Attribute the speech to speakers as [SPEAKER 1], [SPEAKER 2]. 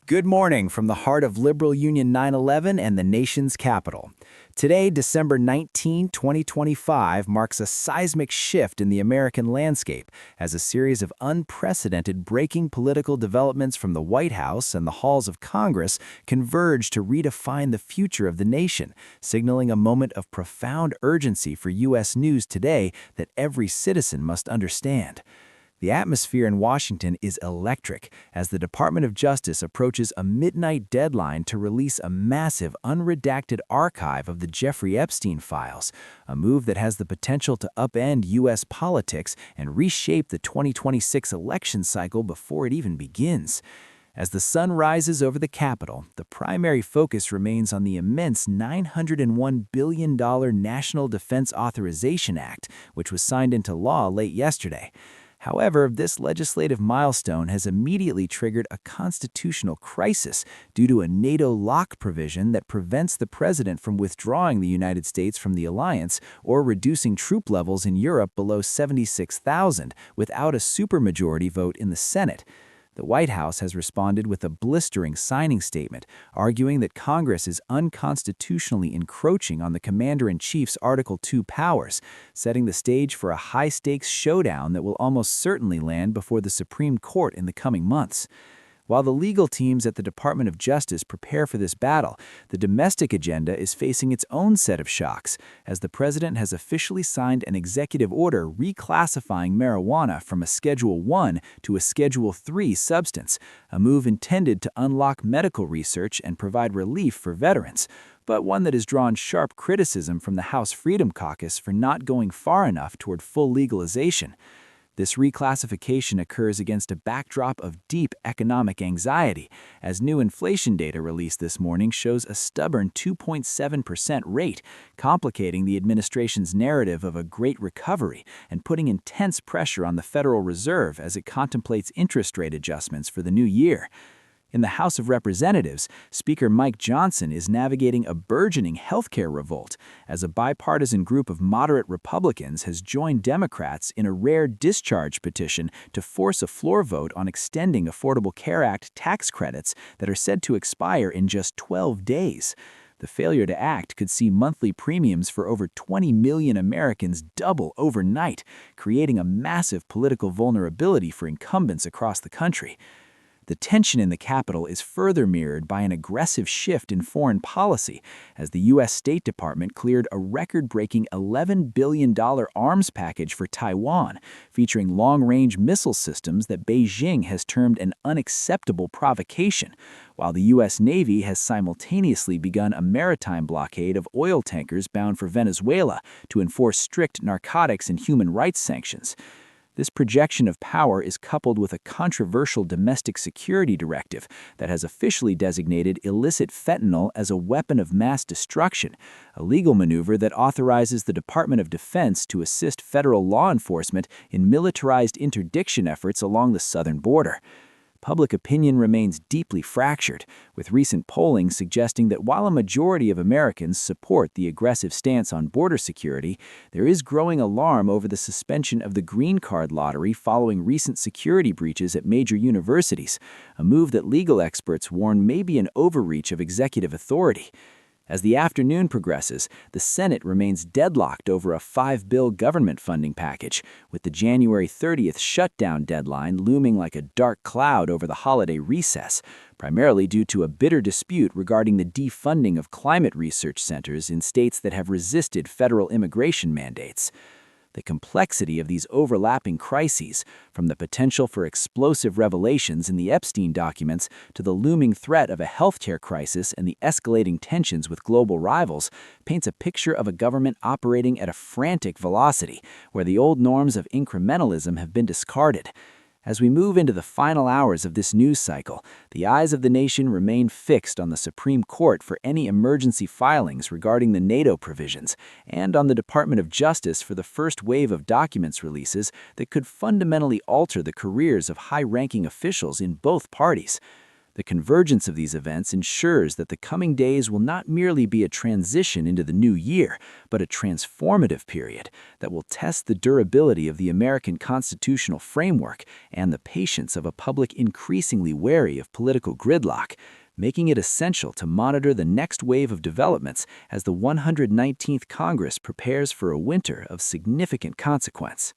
[SPEAKER 1] Good morning from the heart of Liberal Union 9/11 and the nation's capital. Today, December 19, 2025, marks a seismic shift in the American landscape as a series of unprecedented breaking political developments from the White House and the halls of Congress converge to redefine the future of the nation, signaling a moment of profound urgency for U.S. news today that every citizen must understand. The atmosphere in Washington is electric as the Department of Justice approaches a midnight deadline to release a massive unredacted archive of the Jeffrey Epstein files, a move that has the potential to upend U.S. politics and reshape the 2026 election cycle before it even begins. As the sun rises over the Capitol, the primary focus remains on the immense $901 billion National Defense Authorization Act, which was signed into law late yesterday. However, this legislative milestone has immediately triggered a constitutional crisis due to a NATO lock provision that prevents the president from withdrawing the United States from the alliance or reducing troop levels in Europe below 76,000 without a supermajority vote in the Senate. The White House has responded with a blistering signing statement, arguing that Congress is unconstitutionally encroaching on the Commander-in-Chief's Article 2 powers, setting the stage for a high-stakes showdown that will almost certainly land before the Supreme Court in the coming months. While the legal teams at the Department of Justice prepare for this battle, the domestic agenda is facing its own set of shocks, as the president has officially signed an executive order reclassifying marijuana from a Schedule I to a Schedule III substance, a move intended to unlock medical research and provide relief for veterans, but one that has drawn sharp criticism from the House Freedom Caucus for not going far enough toward full legalization. This reclassification occurs against a backdrop of deep economic anxiety, as new inflation data released this morning shows a stubborn 2.7% rate, complicating the administration's narrative of a great recovery and putting intense pressure on the Federal Reserve as it contemplates interest rate adjustments for the new year. In the House of Representatives, Speaker Mike Johnson is navigating a burgeoning healthcare revolt as a bipartisan group of moderate Republicans has joined Democrats in a rare discharge petition to force a floor vote on extending Affordable Care Act tax credits that are said to expire in just 12 days. The failure to act could see monthly premiums for over 20 million Americans double overnight, creating a massive political vulnerability for incumbents across the country. The tension in the Capitol is further mirrored by an aggressive shift in foreign policy, as the U.S. State Department cleared a record-breaking $11 billion arms package for Taiwan, featuring long-range missile systems that Beijing has termed an unacceptable provocation, while the U.S. Navy has simultaneously begun a maritime blockade of oil tankers bound for Venezuela to enforce strict narcotics and human rights sanctions. This projection of power is coupled with a controversial domestic security directive that has officially designated illicit fentanyl as a weapon of mass destruction, a legal maneuver that authorizes the Department of Defense to assist federal law enforcement in militarized interdiction efforts along the southern border. Public opinion remains deeply fractured, with recent polling suggesting that while a majority of Americans support the aggressive stance on border security, there is growing alarm over the suspension of the green card lottery following recent security breaches at major universities, a move that legal experts warn may be an overreach of executive authority. As the afternoon progresses, the Senate remains deadlocked over a $5 government funding package, with the January 30th shutdown deadline looming like a dark cloud over the holiday recess, primarily due to a bitter dispute regarding the defunding of climate research centers in states that have resisted federal immigration mandates. The complexity of these overlapping crises, from the potential for explosive revelations in the Epstein documents to the looming threat of a healthcare crisis and the escalating tensions with global rivals, paints a picture of a government operating at a frantic velocity, where the old norms of incrementalism have been discarded. As we move into the final hours of this news cycle, the eyes of the nation remain fixed on the Supreme Court for any emergency filings regarding the NATO provisions, and on the Department of Justice for the first wave of documents releases that could fundamentally alter the careers of high-ranking officials in both parties. The convergence of these events ensures that the coming days will not merely be a transition into the new year, but a transformative period that will test the durability of the American constitutional framework and the patience of a public increasingly wary of political gridlock, making it essential to monitor the next wave of developments as the 119th Congress prepares for a winter of significant consequence.